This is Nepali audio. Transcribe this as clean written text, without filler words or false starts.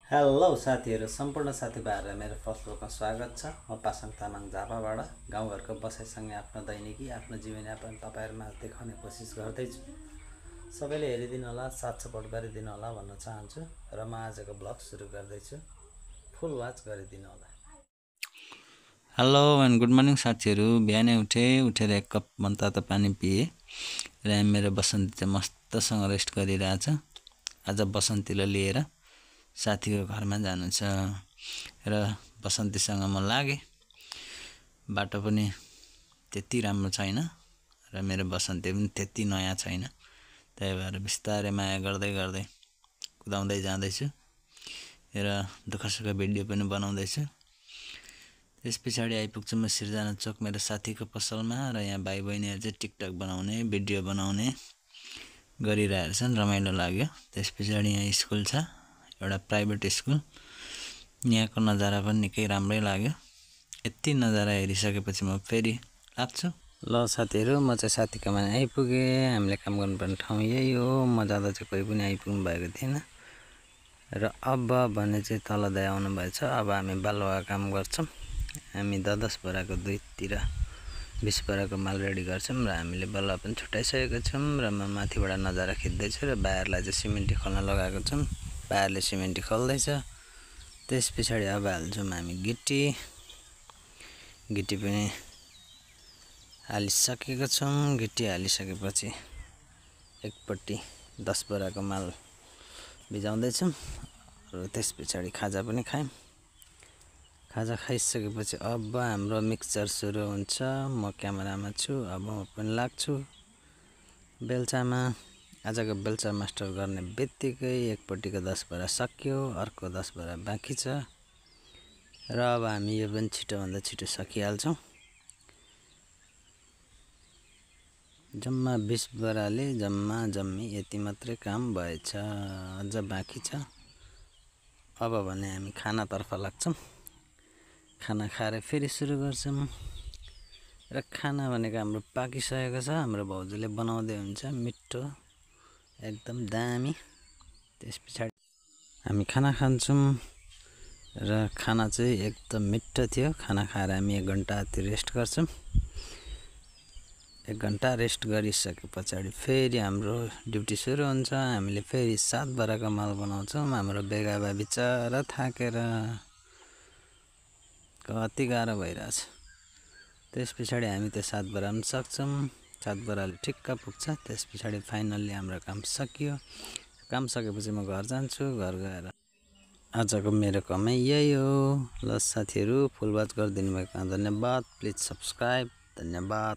हेलो साथीहरू, सम्पूर्ण साथीभाइहरूलाई मेरो फर्स्ट ब्लगमा स्वागत छ। म पासाङ तामाङ झापाबाट गाउँघरको बसाइसँगै आफ्नो दैनिकी आफ्नो जीवनयापन तपाईँहरूमा देखाउने कोसिस गर्दैछु। सबैले हेरिदिनु होला, साथ सपोर्ट गरिदिनु होला भन्न चाहन्छु र म आजको ब्लग सुरु गर्दैछु। फुल वाच गरिदिनु होला। हेलो एन्ड गुड मर्निङ साथीहरू। बिहानै उठेर एक कप मनतातो पानी पिएँ र मेरो बसन्ती चाहिँ मस्तसँग रेस्ट गरिरहेछ। आज बसन्तीलाई लिएर साथीको घरमा जानु छ र बसन्तीसँग म लागेँ। बाटो पनि त्यति राम्रो छैन र मेरो बसन्ती पनि त्यति नयाँ छैन, त्यही भएर बिस्तारै माया गर्दै गर्दै कुदाउँदै जाँदैछु र दुःखसुख भिडियो पनि बनाउँदैछु। त्यस पछाडि आइपुग्छु म सिर्जना चोक मेरो साथीको पसलमा र यहाँ भाइ बहिनीहरू चाहिँ टिकटक बनाउने भिडियो बनाउने गरिरहेका छन्, रमाइलो लाग्यो। त्यस पछाडि यहाँ स्कुल छ, एउटा प्राइभेट स्कुल। यहाँको नजारा पनि निकै राम्रै लाग्यो। यति नजारा हेरिसकेपछि म फेरि लाग्छु। ल साथीहरू, म चाहिँ साथीकोमा आइपुगेँ। हामीले काम गर्नुपर्ने ठाउँ यही हो। म जाँदा चाहिँ कोही पनि आइपुग्नु भएको थिएन र अब भने चाहिँ तल दाइ आउनु भएछ। अब हामी बालुवा काम गर्छौँ। हामी 10 बोराको 2तिर 20 बोराको माल रेडी गर्छौँ र हामीले बल्ल पनि छुट्याइसकेको छौँ र म माथिबाट नजारा खिच्दैछु र बाहिरलाई चाहिँ सिमेन्टी खोल्न लगाएको छौँ। बाहिरले सिमेन्टी खोल्दैछ। त्यस पछाडि अब हाल्छौँ हामी गिटी पनि हालिसकेको छौँ। गिटी हालिसकेपछि एकपट्टि 10 बोराको माल भिजाउँदैछौँ र त्यस पछाडि खाजा पनि खायौँ। खाजा खाइसकेपछि अब हाम्रो मिक्सचर सुरु हुन्छ। म क्यामेरामा छु, अब म पनि लाग्छु बेल्चामा। आजको बेल्चा मास्टर गर्ने बित्तिकै एकपट्टिको 10 बोरा सकियो, अर्को 10 बोरा बाँकी छ र अब हामी यो पनि छिटोभन्दा छिटो सकिहाल्छौँ। जम्मा 20 बोराले जम्मी यति मात्रै काम भएछ, अझ बाँकी छ। अब भने हामी खानातर्फ लाग्छौँ। खाना खाएर फेरि सुरु गर्छौँ र खाना भनेको हाम्रो पाकिसकेको छ। हाम्रो भाउजूले बनाउँदै हुन्छ, मिठो एकदम दामी। त्यस पछाडि हामी खाना खान्छौँ र खाना चाहिँ एकदम मिठो थियो। खाना खाएर हामी 1 घन्टा जति रेस्ट गर्छौँ। 1 घन्टा रेस्ट गरिसके पछाडि फेरि हाम्रो ड्युटी सुरु हुन्छ। हामीले फेरि 7 बोराको माल बनाउँछौँ। हाम्रो बेगाबा बिचरा थाकेर कति गाह्रो भइरहेछ। त्यस पछाडि हामी त्यो 7 बोरा पनि सक्छौँ। 7 बोराले ठिक्क पुग्छ। त्यस पछाडि फाइनल्ली हाम्रो काम सकियो। काम सकेपछि म घर जान्छु। घर गएर आजको मेरो कमाइ यही हो। ल साथीहरू, फुल वाच गरिदिनु भएको धन्यवाद। Please subscribe. धन्यवाद।